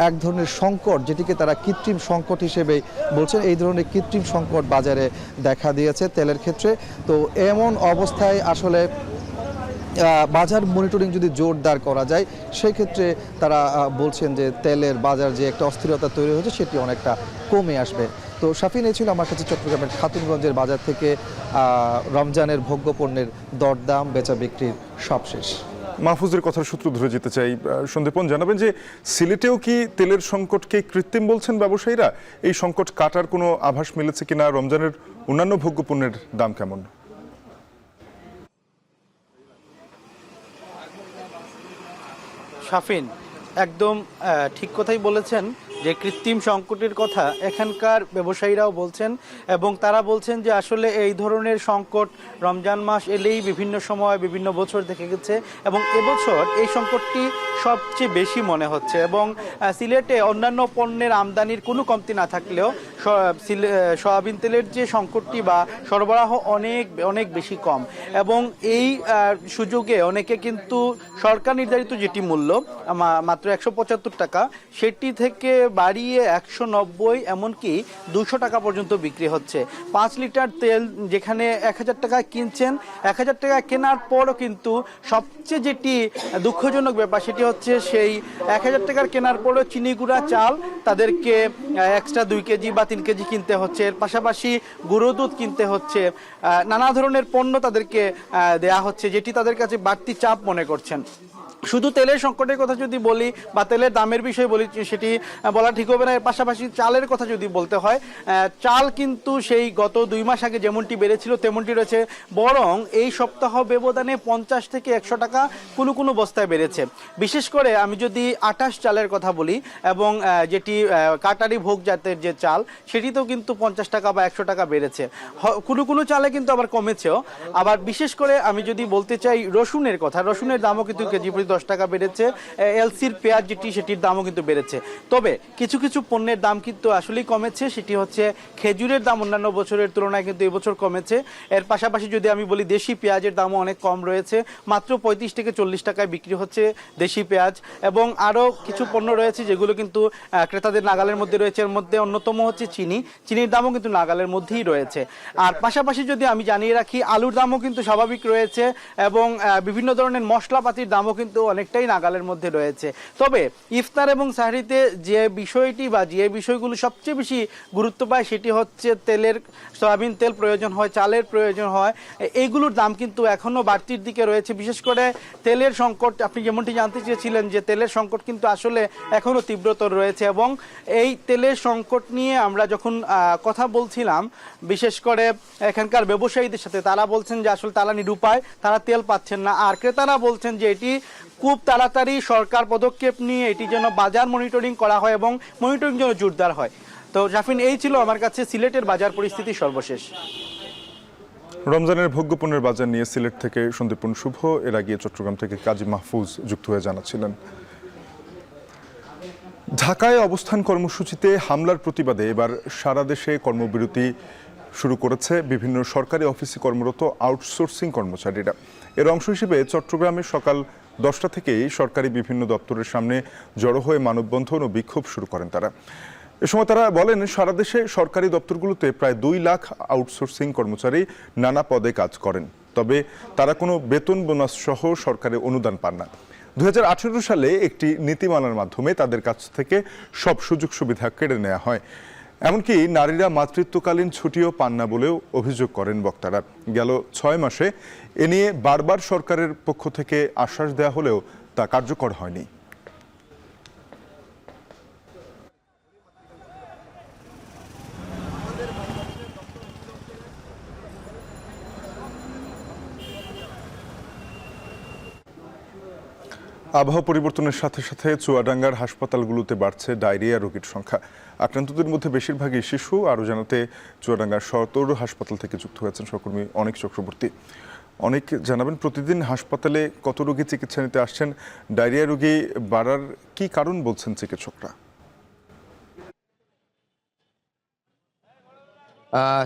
এক ধরনের সংকট, যেটিকে তারা কৃত্রিম সংকট হিসেবে বলছেন, এই ধরনের কৃত্রিম সংকট বাজারে দেখা দিয়েছে তেলের ক্ষেত্রে। তো এমন অবস্থায় আসলে বাজার মনিটরিং যদি জোরদার করা যায় সেই ক্ষেত্রে তারা বলছেন যে তেলের বাজার যে একটা অস্থিরতা তৈরি হয়েছে সেটি অনেকটা কমে আসবে। তো শাফিন, এই ছিল আমার কাছে চট্টগ্রামের খাতুনগঞ্জের বাজার থেকে রমজানের ভোগ্যপণ্যের দরদাম, বেচা বিক্রির সবশেষ। মাহফুজের কথার সূত্র ধরে যেতে চাই, সন্দীপন, জানাবেন যে সিলেটেও কি তেলের সংকটকে কৃত্রিম বলছেন ব্যবসায়ীরা? এই সংকট কাটার কোনো আভাস মিলেছে কিনা? রমজানের অন্যান্য ভোগ্যপণ্যের দাম কেমন? শাফিন, একদম ঠিক কথাই বলেছেন। যে কৃত্রিম সংকটের কথা এখানকার ব্যবসায়ীরাও বলছেন, এবং তারা বলছেন যে আসলে এই ধরনের সংকট রমজান মাস এলেই বিভিন্ন সময় বিভিন্ন বছর দেখে গেছে, এবং এবছর এই সংকটটি সবচেয়ে বেশি মনে হচ্ছে। এবং সিলেটে অন্যান্য পণ্যের আমদানির কোনো কমতি না থাকলেও সয়াবিন তেলের যে সংকটটি বা সরবরাহ অনেক অনেক বেশি কম, এবং এই সুযোগে অনেকে কিন্তু সরকার নির্ধারিত যেটি মূল্য মাত্র 175 টাকা সেটি থেকে বাড়িয়ে 190 এমনকি 200 টাকা পর্যন্ত বিক্রি হচ্ছে। 5 লিটার তেল যেখানে 1000 টাকায় কিনছেন, 1000 টাকায় কেনার পরও কিন্তু সবচেয়ে যেটি দুঃখজনক ব্যাপার সেটি হচ্ছে সেই 1000 টাকার কেনার পরও চিনি গুঁড়া চাল তাদেরকে এক্সট্রা 2 কেজি বা 3 কেজি কিনতে হচ্ছে, এর পাশাপাশি গুঁড়ো দুধ কিনতে হচ্ছে, নানা ধরনের পণ্য তাদেরকে দেয়া হচ্ছে, যেটি তাদের কাছে বাড়তি চাপ মনে করছেন। শুধু তেলের সংকটের কথা যদি বলি বা তেলের দামের বিষয়ে বলি সেটি বলা ঠিক হবে না, এর পাশাপাশি চালের কথা যদি বলতে হয়, চাল কিন্তু সেই গত 2 মাস আগে যেমনটি বেড়েছিল তেমনটি রয়েছে, বরং এই সপ্তাহ ব্যবধানে 50 থেকে 100 টাকা কোনো বস্তায় বেড়েছে। বিশেষ করে আমি যদি 28 চালের কথা বলি এবং যেটি কাটারি ভোগ জাতের যে চাল সেটিতেও কিন্তু 50 টাকা বা 100 টাকা বেড়েছে, কোনো চালে কিন্তু আবার কমেছেও। আবার বিশেষ করে আমি যদি বলতে চাই রসুনের কথা, রসুনের দামও কিন্তু কেজি 10 টাকা বেড়েছে, এলসির পেঁয়াজ যেটি সেটির দামও কিন্তু বেড়েছে। তবে কিছু পণ্যের দাম কিন্তু আসলেই কমেছে, সেটি হচ্ছে খেজুরের দাম অন্যান্য বছরের তুলনায় কিন্তু এবছর কমেছে। এর পাশাপাশি যদি আমি বলি দেশি পেঁয়াজের দামও অনেক কম রয়েছে, মাত্র 35 থেকে 40 টাকায় বিক্রি হচ্ছে দেশি পেঁয়াজ, এবং আরও কিছু পণ্য রয়েছে যেগুলো কিন্তু ক্রেতাদের নাগালের মধ্যে রয়েছে। এর মধ্যে অন্যতম হচ্ছে চিনির দামও কিন্তু নাগালের মধ্যেই রয়েছে। আর পাশাপাশি যদি আমি জানিয়ে রাখি আলুর দামও কিন্তু স্বাভাবিক রয়েছে, এবং বিভিন্ন ধরনের মশলাপাতির দামও কিন্তু অনেকটাই নাগালের মধ্যে রয়েছে। তবে ইফতার এবং সাহরিতে যে বিষয়টি বা যে বিষয়গুলো সবচেয়ে বেশি গুরুত্ব পায় সেটি হচ্ছে তেলের, সয়াবিন তেল প্রয়োজন হয়, চালের প্রয়োজন হয়, এইগুলোর দাম কিন্তু এখনও বাড়তির দিকে রয়েছে। বিশেষ করে তেলের সংকট, আপনি যেমনটি জানতে চেয়েছিলেন যে তেলের সংকট কিন্তু আসলে এখনও তীব্রতর রয়েছে, এবং এই তেলের সংকট নিয়ে আমরা যখন কথা বলছিলাম বিশেষ করে এখানকার ব্যবসায়ীদের সাথে, তারা বলছেন যে আসলে তারা নিরুপায়, তারা তেল পাচ্ছেন না, আর ক্রেতারা বলছেন যে এটি খুব তাড়াতাড়ি সরকার পদক্ষেপ নিয়ে এটি যেন বাজার মনিটরিং করা হয় এবং মনিটরিং যেন জোরদার হয়। তো জাফিন, এই ছিল আমার কাছে সিলেটের বাজার পরিস্থিতি সর্বশেষ। রমজানের ভোগ্যপণ্যের বাজার নিয়ে সিলেট থেকে সন্দীপন শুভ, এর আগে চট্টগ্রাম থেকে কাজী মাহফুজ যুক্ত হয়ে জানাচ্ছিলেন। ঢাকায় অবস্থান কর্মসূচিতে হামলার প্রতিবাদে এবার সারা দেশে কর্মবিরতি শুরু করেছে বিভিন্ন সরকারি অফিসে কর্মরত আউটসোর্সিং কর্মচারীরা। এর অংশ হিসেবে চট্টগ্রামে সকাল 10টা থেকেই সরকারি বিভিন্ন দপ্তরের সামনে জড়ো হয়ে মানববন্ধন ও বিক্ষোভ শুরু করেন তারা। এ সময় তারা বলেন, সারা দেশে সরকারি দপ্তরগুলোতে প্রায় 2 লাখ আউটসোর্সিং কর্মচারী নানা পদে কাজ করেন, তবে তারা কোনো বেতন বোনাস সহ সরকারি অনুদান পান না। 2018 সালে একটি নীতিমালার মাধ্যমে তাদের কাছ থেকে সব সুযোগ সুবিধা কেড়ে নেওয়া হয়। এমনকি নারীরা মাতৃত্বকালীন ছুটিও পান না বলেও অভিযোগ করেন বক্তারা। গেল 6 মাসে এ নিয়ে বারবার সরকারের পক্ষ থেকে আশ্বাস দেওয়া হলেও তা কার্যকর হয়নি। আবহাওয়া পরিবর্তনের সাথে সাথে চুয়াডাঙ্গার হাসপাতালগুলোতে বাড়ছে ডায়রিয়া রোগীর সংখ্যা। আক্রান্তদের মধ্যে বেশিরভাগই শিশু। আরও জানাতে চুয়াডাঙ্গার সদর হাসপাতাল থেকে যুক্ত হয়েছেন সহকর্মী অনেক চক্রবর্তী। অনেক জানাবেন, প্রতিদিন হাসপাতালে কত রোগী চিকিৎসা নিতে আসছেন? ডায়রিয়া রোগী বাড়ার কি কারণ বলছেন চিকিৎসকরা?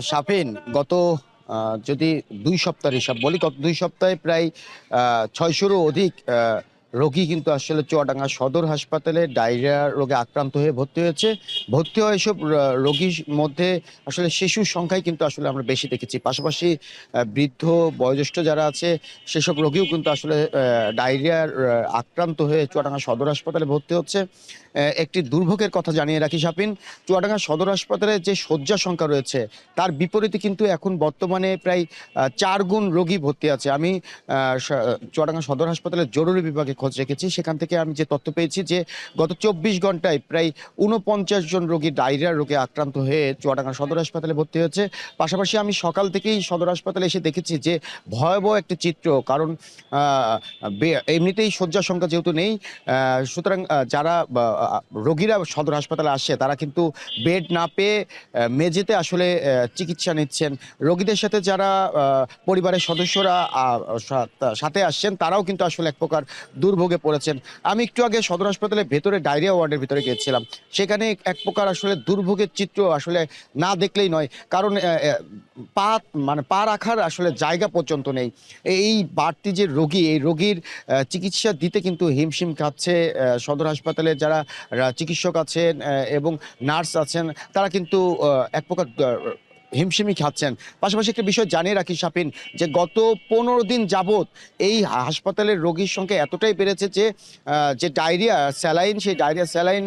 শাফিন, গত যদি 2 সপ্তাহের হিসাব বলি, গত 2 সপ্তাহে প্রায় 600-রও অধিক রোগী কিন্তু আসলে চুয়াডাঙ্গা সদর হাসপাতালে ডায়রিয়া রোগে আক্রান্ত হয়ে ভর্তি হয়েছে। ভর্তি হওয়া এসব রোগীর মধ্যে আসলে শিশুর সংখ্যাই কিন্তু আসলে আমরা বেশি দেখেছি, পাশাপাশি বৃদ্ধ বয়োজ্যেষ্ঠ যারা আছে সেসব রোগীও কিন্তু আসলে ডায়রিয়ার আক্রান্ত হয়ে চুয়াডাঙ্গা সদর হাসপাতালে ভর্তি হচ্ছে। একটি দুর্ভোগের কথা জানিয়ে রাখি শাপিন, চুয়াডাঙ্গা সদর হাসপাতালে যে শয্যা সংখ্যা রয়েছে তার বিপরীতে কিন্তু এখন বর্তমানে প্রায় 4 গুণ রোগী ভর্তি আছে। আমি চুয়াডাঙ্গা সদর হাসপাতালের জরুরি বিভাগে খোঁজ রেখেছি, সেখান থেকে আমি যে তথ্য পেয়েছি যে গত 24 ঘন্টায় প্রায় 49 জন রোগী ডায়রিয়া রোগে আক্রান্ত হয়ে চুয়াডাঙ্গা সদর হাসপাতালে ভর্তি হয়েছে। পাশাপাশি আমি সকাল থেকেই সদর হাসপাতালে এসে দেখেছি যে ভয়াবহ একটি চিত্র, কারণ এমনিতেই শয্যার সংখ্যা যেহেতু নেই, সুতরাং যারা রোগীরা সদর হাসপাতালে আসছে তারা কিন্তু বেড না পেয়ে মেঝেতে আসলে চিকিৎসা নিচ্ছেন। রোগীদের সাথে যারা পরিবারের সদস্যরা সাথে আসছেন তারাও কিন্তু আসলে এক প্রকার দুর্ভোগে পড়েছেন। আমি একটু আগে সদর হাসপাতালের ভেতরে ডায়রিয়া ওয়ার্ডের ভিতরে গিয়েছিলাম, সেখানে এক প্রকার আসলে দুর্ভোগের চিত্র আসলে না দেখলেই নয়, কারণ পা রাখার আসলে জায়গা পর্যন্ত নেই। এই বাড়তি যে রোগী, এই রোগীর চিকিৎসা দিতে কিন্তু হিমশিম খাচ্ছে সদর হাসপাতালে যারা চিকিৎসক আছেন এবং নার্স আছেন, তারা কিন্তু এক প্রকার হিমশিমই খাচ্ছেন। পাশাপাশি একটা বিষয় জানিয়ে রাখি শাপিন, যে গত 15 দিন যাবৎ এই হাসপাতালের রোগীর সংখ্যা এতটাই বেড়েছে যে ডায়রিয়া স্যালাইন, সেই ডায়রিয়া স্যালাইন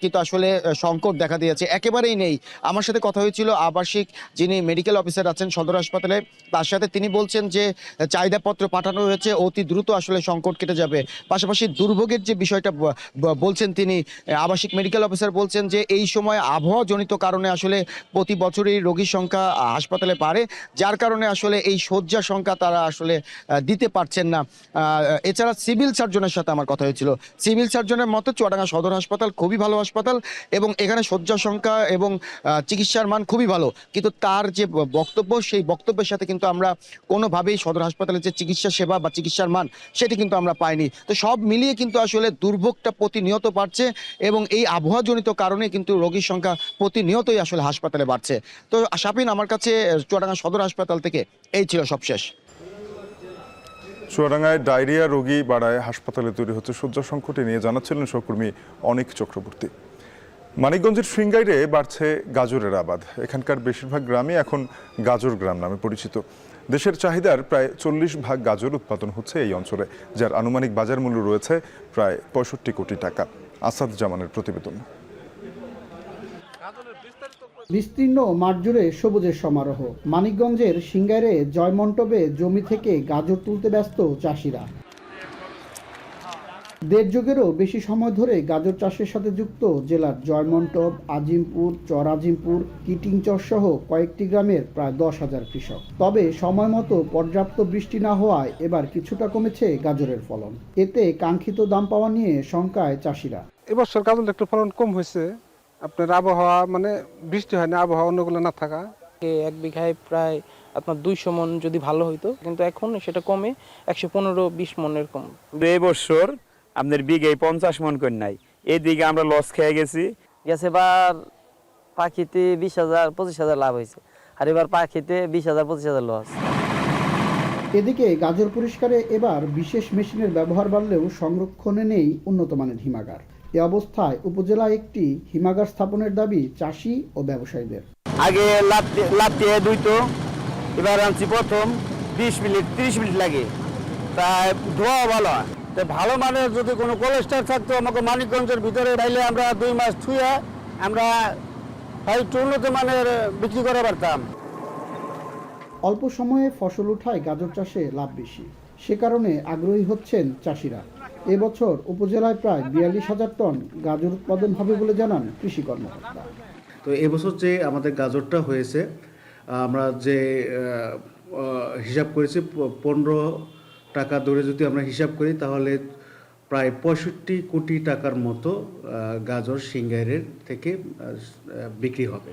কিন্তু আসলে সংকট দেখা দিয়েছে, একেবারেই নেই। আমার সাথে কথা হয়েছিল আবাসিক যিনি মেডিকেল অফিসার আছেন সদর হাসপাতালে, তার সাথে তিনি বলছেন যে চাহিদাপত্র পাঠানো হয়েছে, অতি দ্রুত আসলে সংকট কেটে যাবে। পাশাপাশি দুর্ভোগের যে বিষয়টা বলছেন তিনি, আবাসিক মেডিকেল অফিসার বলছেন যে এই সময় আবহাওয়াজনিত কারণে আসলে প্রতি বছরই রোগীর সংখ্যা হাসপাতালে বাড়ে, যার কারণে আসলে এই শয্যা সংখ্যা তারা আসলে দিতে পারছেন না। এছাড়া সিভিল সার্জনের সাথে আমার কথা হয়েছিল, সিভিল সার্জনের মতে চুয়াডাঙ্গা সদর হাসপাতাল খুবই ভালো হাসপাতাল এবং এখানে শয্যা সংখ্যা এবং চিকিৎসার মান খুবই ভালো, কিন্তু তার যে বক্তব্য, সেই বক্তব্যের সাথে কিন্তু আমরা কোনোভাবেই সদর হাসপাতালের যে চিকিৎসা সেবা বা চিকিৎসার মান সেটি কিন্তু আমরা পাইনি। তো সব মিলিয়ে কিন্তু আসলে দুর্ভোগটা প্রতিনিয়ত বাড়ছে এবং এই আবহাওয়াজনিত কারণে কিন্তু রোগীর সংখ্যা প্রতিনিয়তই আসলে হাসপাতালে বাড়ছে। তো শাপিন, আমার কাছে চুয়াডাঙ্গা সদর হাসপাতাল থেকে এই ছিল সবশেষ। চুয়াডাঙ্গায় ডায়রিয়া রোগী বাড়ায় হাসপাতালে তৈরি হচ্ছে শয্যা সংকটে নিয়ে জানাচ্ছিলেন সহকর্মী অনিক চক্রবর্তী। মানিকগঞ্জের সিংগাইরে বাড়ছে গাজরের আবাদ। এখানকার বেশিরভাগ গ্রামই এখন গাজর গ্রাম নামে পরিচিত। দেশের চাহিদার প্রায় 40% গাজর উৎপাদন হচ্ছে এই অঞ্চলে, যার আনুমানিক বাজার মূল্য রয়েছে প্রায় 65 কোটি টাকা। আসাদ জামানের প্রতিবেদন। বিস্তীর্ণ মাঠ জুড়ে সবুজের সমারোহ। মানিকগঞ্জের সিংগাইরে জয়মন্টপে জমি থেকে গাজর তুলতে ব্যস্ত চাষিরা। 1.5 যুগেরও বেশি সময় ধরে গাজর চাষের সাথে যুক্ত জেলার জয়মন্টপ, আজিমপুর, চর আজিমপুর, কিটিংচর সহ কয়েকটি গ্রামের প্রায় 10,000 কৃষক। তবে সময় মতো পর্যাপ্ত বৃষ্টি না হওয়ায় এবার কিছুটা কমেছে গাজরের ফলন। এতে কাঙ্ক্ষিত দাম পাওয়া নিয়ে শঙ্কায় চাষিরা। এবছর গাজরের একটু ফলন কম হয়েছে, আপনার আবহাওয়া মানে বৃষ্টি হয় না, আবহাওয়া অনুকূলে না থাকা। 1 বিঘায় প্রায় আপনার 200 মন যদি ভালো হইতো, কিন্তু এখন সেটা কমে 115-20 মন এরকম। এই বছর আপনার বিঘায় 50 মন করে নাই, এইদিকে আমরা লস খেয়ে গেছি। এবার পাখিতে 20,000-25,000 লাভ হয়েছে, আর এবার পাখিতে 20,000-25,000 লস। এদিকে গাজর পরিষ্কারে এবার বিশেষ মেশিনের ব্যবহার বাড়লেও সংরক্ষণে নেই উন্নত মানের হিমাগার। এ অবস্থায় উপজেলায় একটি হিমাগার স্থাপনের দাবি চাষি ও ব্যবসায়ীদের। আগে লাফটিয়ে দুইতো, এবার আনছি প্রথম 20 মিনিট 30 মিনিট লাগে, তাই ধোয়া ভালো হয়। ভালো মানের যদি কোনো কোলেস্টার থাকতো আমাকে মানিকগঞ্জের ভিতরে রাইলে আমরা 2 মাস ছুঁয়ে আমরা একটু উন্নত মানের বিক্রি করে পারতাম। অল্প সময়ে ফসল উঠায় গাজর চাষে লাভ বেশি, সে কারণে আগ্রহী হচ্ছেন চাষিরা। এবছর উপজেলায় প্রায় 42,000 টন গাজর উৎপাদন হবে বলে জানান কৃষি কর্মকর্তা। তো এবছর যে আমাদের গাজরটা হয়েছে, আমরা যে হিসাব করেছি 15 টাকা ধরে যদি আমরা হিসাব করি, তাহলে প্রায় 65 কোটি টাকার মতো গাজর সিংগাইরের থেকে বিক্রি হবে।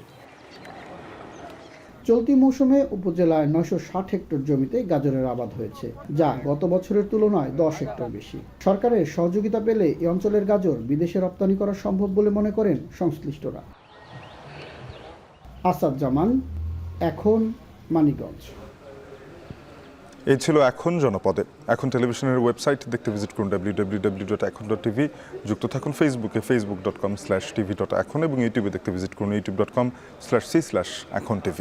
চলতি মৌসুমে উপজেলায় 960 হেক্টর জমিতে গাজরের আবাদ হয়েছে, যা গত বছরের তুলনায় 10 হেক্টর বেশি। সরকারের সহযোগিতা পেলে এই অঞ্চলের গাজর বিদেশে রপ্তানি করা সম্ভব বলে মনে করেন সংশ্লিষ্টরা। আসাদ জামান, এখন, মানিকগঞ্জ। এই ছিল এখন জনপদে। এখন টেলিভিশনের ওয়েবসাইট দেখতে ভিজিট করুন www.ekon.tv। যুক্ত থাকুন ফেসবুকে facebook.com/tv.ekon এবং ইউটিউবে দেখতে ভিজিট করুন youtube.com/c/ekontv।